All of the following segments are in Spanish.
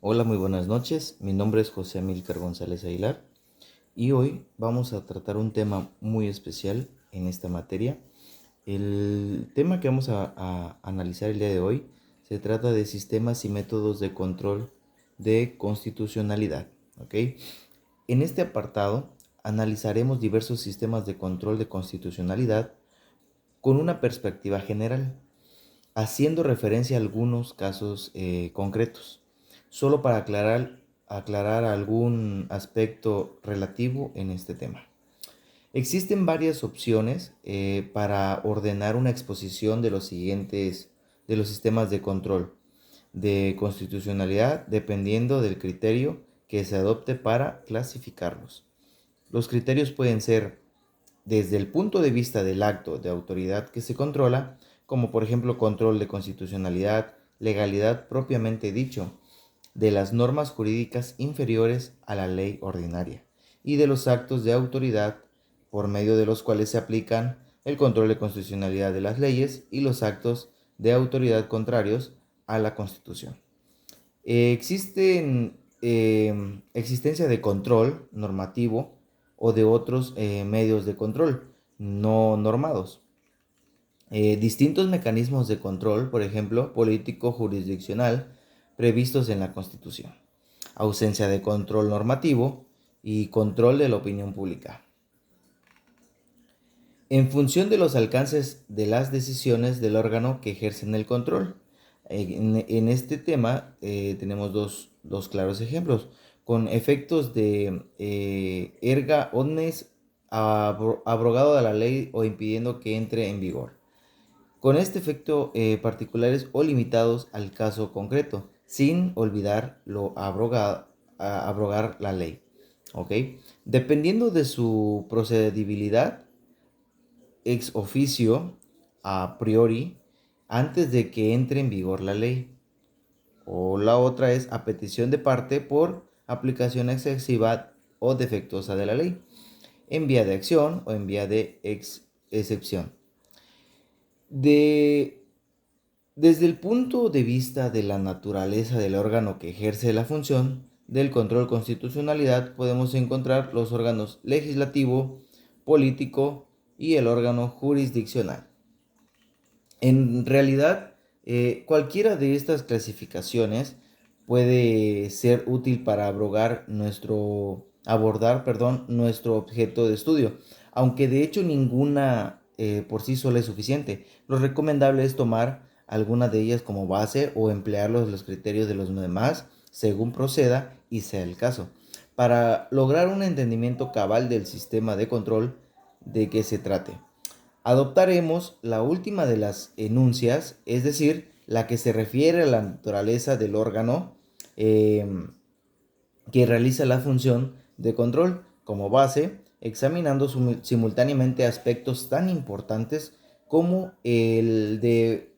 Hola, muy buenas noches. Mi nombre es José Amílcar González Aguilar y hoy vamos a tratar un tema muy especial en esta materia. El tema que vamos a analizar el día de hoy se trata de sistemas y métodos de control de constitucionalidad. ¿Ok? En este apartado analizaremos diversos sistemas de control de constitucionalidad con una perspectiva general, haciendo referencia a algunos casos concretos, solo para aclarar algún aspecto relativo en este tema. Existen varias opciones para ordenar una exposición de los sistemas de control de constitucionalidad dependiendo del criterio que se adopte para clasificarlos. Los criterios pueden ser desde el punto de vista del acto de autoridad que se controla, como por ejemplo control de constitucionalidad, legalidad propiamente dicho, de las normas jurídicas inferiores a la ley ordinaria, y de los actos de autoridad por medio de los cuales se aplican el control de constitucionalidad de las leyes y los actos de autoridad contrarios a la Constitución. Existencia de control normativo o de otros medios de control no normados. Distintos mecanismos de control, por ejemplo, político jurisdiccional, previstos en la Constitución. Ausencia de control normativo y control de la opinión pública. En función de los alcances de las decisiones del órgano que ejercen el control. En este tema tenemos dos claros ejemplos, con efectos de erga omnes abrogado de la ley o impidiendo que entre en vigor. Con este efecto particulares o limitados al caso concreto, sin olvidar abrogar la ley. ¿Ok? Dependiendo de su procedibilidad, ex oficio, a priori, antes de que entre en vigor la ley. O la otra es a petición de parte por aplicación excesiva o defectuosa de la ley, en vía de acción o en vía de excepción. Desde el punto de vista de la naturaleza del órgano que ejerce la función del control constitucionalidad, podemos encontrar los órganos legislativo, político y el órgano jurisdiccional. En realidad, cualquiera de estas clasificaciones puede ser útil para abordar nuestro objeto de estudio, aunque de hecho ninguna por sí sola es suficiente. Lo recomendable es tomar alguna de ellas como base o emplear los criterios de los demás según proceda y sea el caso, para lograr un entendimiento cabal del sistema de control de que se trate. Adoptaremos la última de las enuncias, es decir, la que se refiere a la naturaleza del órgano eh, que realiza la función de control como base, examinando simultáneamente aspectos tan importantes como el de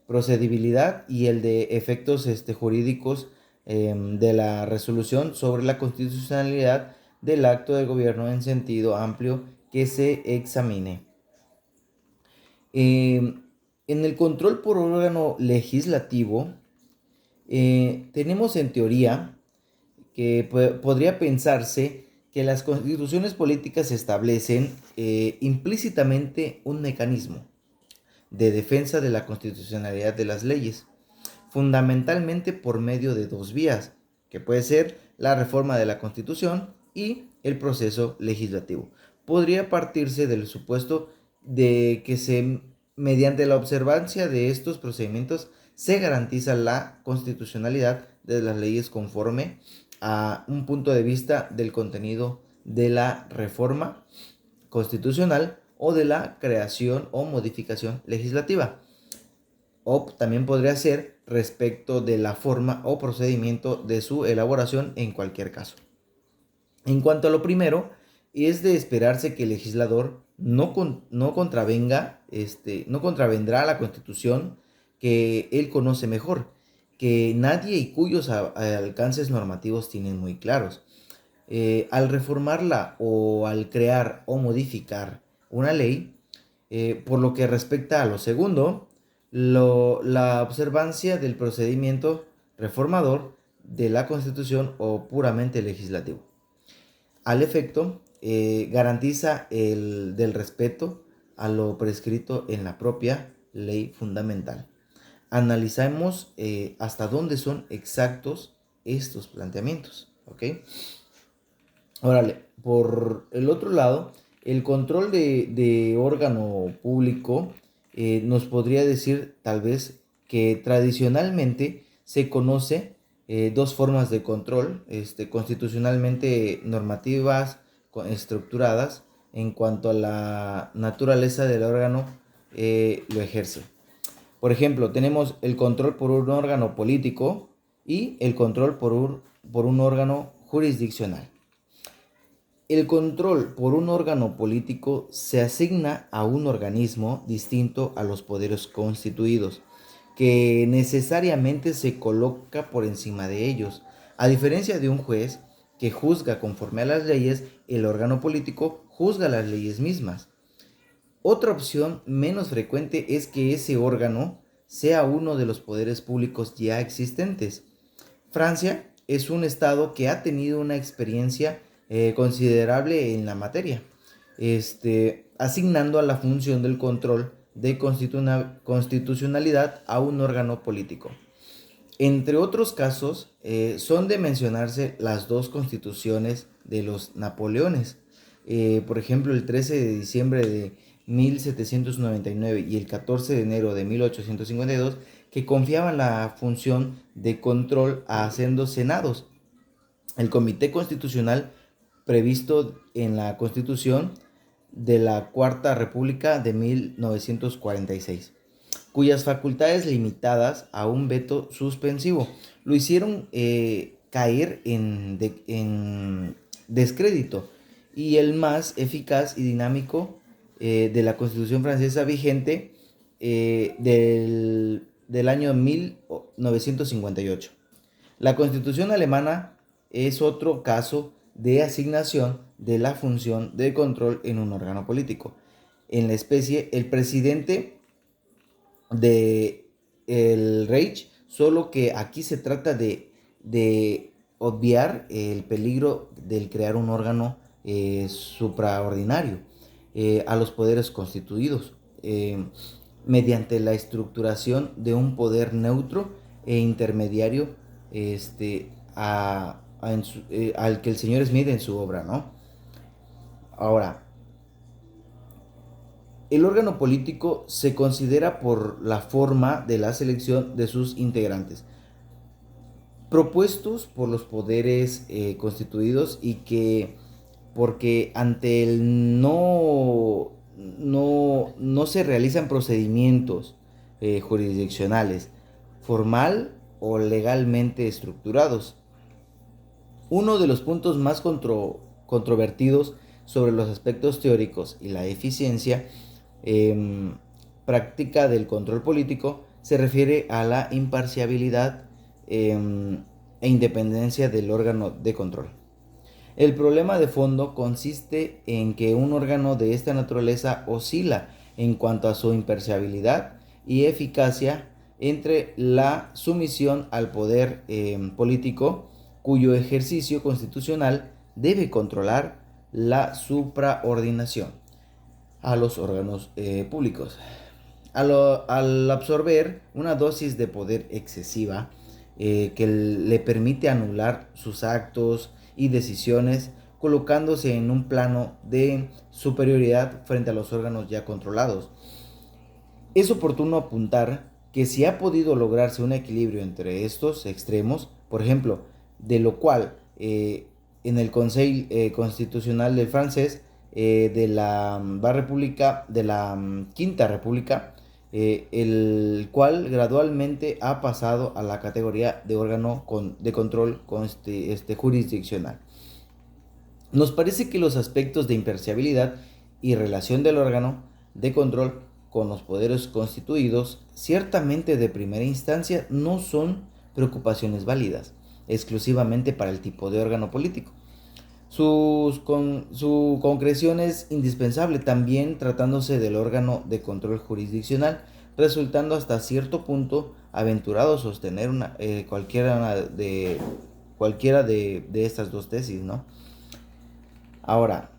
procedibilidad y el de efectos jurídicos de la resolución sobre la constitucionalidad del acto de gobierno en sentido amplio que se examine. En el control por órgano legislativo, tenemos en teoría que podría pensarse que las constituciones políticas establecen implícitamente un mecanismo de defensa de la constitucionalidad de las leyes, fundamentalmente por medio de dos vías, que puede ser la reforma de la Constitución y el proceso legislativo. Podría partirse del supuesto de que mediante la observancia de estos procedimientos se garantiza la constitucionalidad de las leyes conforme a un punto de vista del contenido de la reforma constitucional o de la creación o modificación legislativa. O también podría ser respecto de la forma o procedimiento de su elaboración en cualquier caso. En cuanto a lo primero, es de esperarse que el legislador no contravendrá la Constitución que él conoce mejor, que nadie y cuyos alcances normativos tienen muy claros. Al reformarla o al crear o modificar una ley, por lo que respecta a lo segundo, la observancia del procedimiento reformador de la Constitución o puramente legislativo. Al efecto, garantiza el del respeto a lo prescrito en la propia ley fundamental. Analizamos hasta dónde son exactos estos planteamientos, ¿ok? Órale, por el otro lado, el control de órgano público nos podría decir tal vez que tradicionalmente se conoce dos formas de control, constitucionalmente normativas, estructuradas, en cuanto a la naturaleza del órgano lo ejerce. Por ejemplo, tenemos el control por un órgano político y el control por un órgano jurisdiccional. El control por un órgano político se asigna a un organismo distinto a los poderes constituidos, que necesariamente se coloca por encima de ellos. A diferencia de un juez que juzga conforme a las leyes, el órgano político juzga las leyes mismas. Otra opción menos frecuente es que ese órgano sea uno de los poderes públicos ya existentes. Francia es un estado que ha tenido una experiencia considerable en la materia, asignando a la función del control de constitucionalidad a un órgano político. Entre otros casos, son de mencionarse las dos constituciones de los Napoleones. Por ejemplo, el 13 de diciembre de 1799 y el 14 de enero de 1852, que confiaban la función de control a sendos senados. El Comité Constitucional previsto en la Constitución de la Cuarta República de 1946, cuyas facultades limitadas a un veto suspensivo lo hicieron caer en descrédito, y el más eficaz y dinámico de la Constitución francesa vigente del año 1958. La Constitución alemana es otro caso de asignación de la función de control en un órgano político. En la especie, el presidente de el Reich, solo que aquí se trata de obviar el peligro del crear un órgano supraordinario a los poderes constituidos, mediante la estructuración de un poder neutro e intermediario al que el señor Smith en su obra, ¿no? Ahora, el órgano político se considera por la forma de la selección de sus integrantes, propuestos por los poderes constituidos, y que porque ante el no se realizan procedimientos jurisdiccionales formal o legalmente estructurados. Uno de los puntos más controvertidos sobre los aspectos teóricos y la eficiencia práctica del control político se refiere a la imparcialidad e independencia del órgano de control. El problema de fondo consiste en que un órgano de esta naturaleza oscila en cuanto a su imparcialidad y eficacia entre la sumisión al poder político, cuyo ejercicio constitucional debe controlar la supraordinación a los órganos públicos. Al absorber una dosis de poder excesiva que le permite anular sus actos y decisiones, colocándose en un plano de superioridad frente a los órganos ya controlados. Es oportuno apuntar que si ha podido lograrse un equilibrio entre estos extremos, por ejemplo, de lo cual en el Conseil Constitucional del francés de la República, de la Quinta República, el cual gradualmente ha pasado a la categoría de órgano de control jurisdiccional. Nos parece que los aspectos de imparcialidad y relación del órgano de control con los poderes constituidos, ciertamente de primera instancia, no son preocupaciones válidas exclusivamente para el tipo de órgano político. Su concreción es indispensable también tratándose del órgano de control jurisdiccional, resultando hasta cierto punto aventurado sostener cualquiera de cualquiera de estas dos tesis, ¿no? Ahora,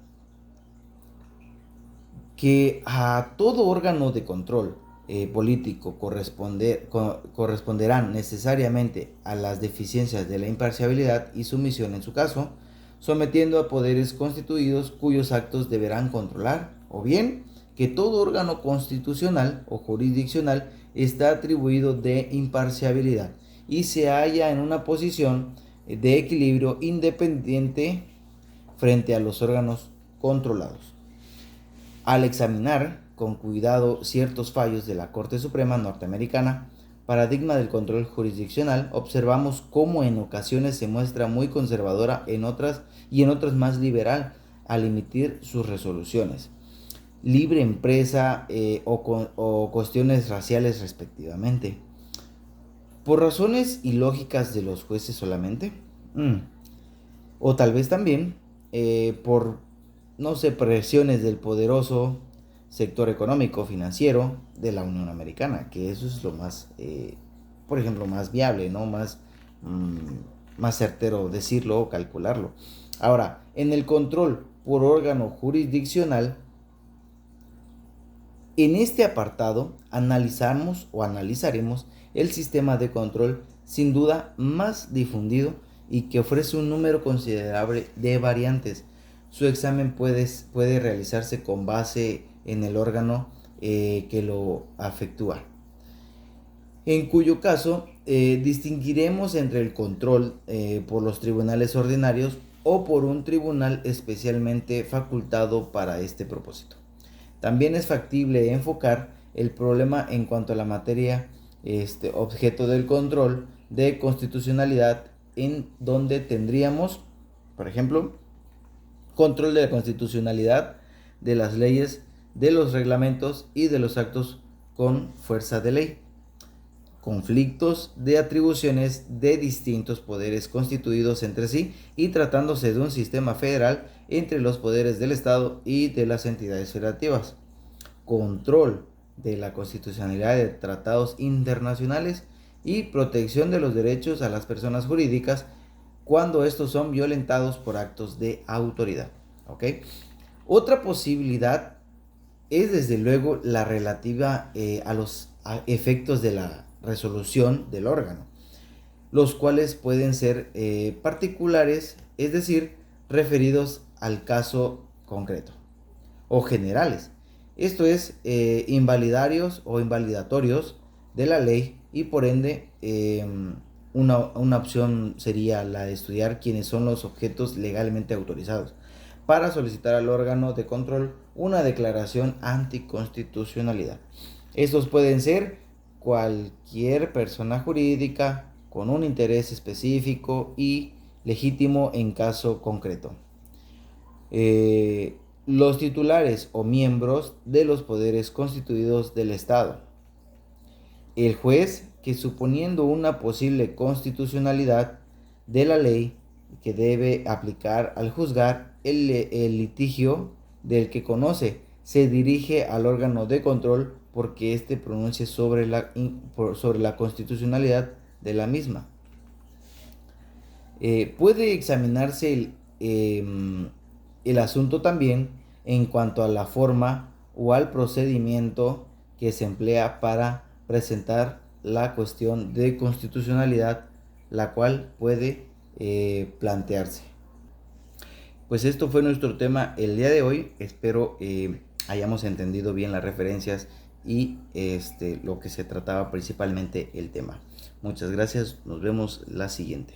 que a todo órgano de control político corresponderán necesariamente a las deficiencias de la imparcialidad y sumisión en su caso, sometiendo a poderes constituidos cuyos actos deberán controlar, o bien que todo órgano constitucional o jurisdiccional está atribuido de imparcialidad y se halla en una posición de equilibrio independiente frente a los órganos controlados. Al examinar con cuidado ciertos fallos de la Corte Suprema norteamericana, paradigma del control jurisdiccional, observamos cómo en ocasiones se muestra muy conservadora y en otras más liberal al emitir sus resoluciones. Libre empresa o cuestiones raciales respectivamente. ¿Por razones ilógicas de los jueces solamente? O tal vez también por, no sé, presiones del poderoso sector económico financiero de la Unión Americana, que eso es lo más, por ejemplo, más viable, ¿no? Más certero decirlo o calcularlo. Ahora, en el control por órgano jurisdiccional, en este apartado analizaremos el sistema de control sin duda más difundido y que ofrece un número considerable de variantes. Su examen puede realizarse con base en el órgano que lo afectúa, en cuyo caso distinguiremos entre el control por los tribunales ordinarios o por un tribunal especialmente facultado para este propósito. También es factible enfocar el problema en cuanto a la materia objeto del control de constitucionalidad, en donde tendríamos, por ejemplo, control de la constitucionalidad de las leyes, de los reglamentos y de los actos con fuerza de ley, conflictos de atribuciones de distintos poderes constituidos entre sí y tratándose de un sistema federal entre los poderes del Estado y de las entidades federativas, control de la constitucionalidad de tratados internacionales y protección de los derechos a las personas jurídicas cuando estos son violentados por actos de autoridad. ¿Ok? Otra posibilidad es desde luego la relativa a los efectos de la resolución del órgano, los cuales pueden ser particulares, es decir, referidos al caso concreto, o generales. Esto es invalidarios o invalidatorios de la ley y por ende una opción sería la de estudiar quiénes son los objetos legalmente autorizados para solicitar al órgano de control una declaración anticonstitucionalidad. Estos pueden ser cualquier persona jurídica con un interés específico y legítimo en caso concreto. Los titulares o miembros de los poderes constituidos del Estado. El juez que, suponiendo una posible constitucionalidad de la ley que debe aplicar al juzgar el litigio del que conoce, se dirige al órgano de control porque éste pronuncie sobre la constitucionalidad de la misma. Puede examinarse el asunto también en cuanto a la forma o al procedimiento que se emplea para presentar la cuestión de constitucionalidad, la cual puede plantearse. Pues esto fue nuestro tema el día de hoy. Espero hayamos entendido bien las referencias y lo que se trataba principalmente el tema. Muchas gracias, nos vemos la siguiente.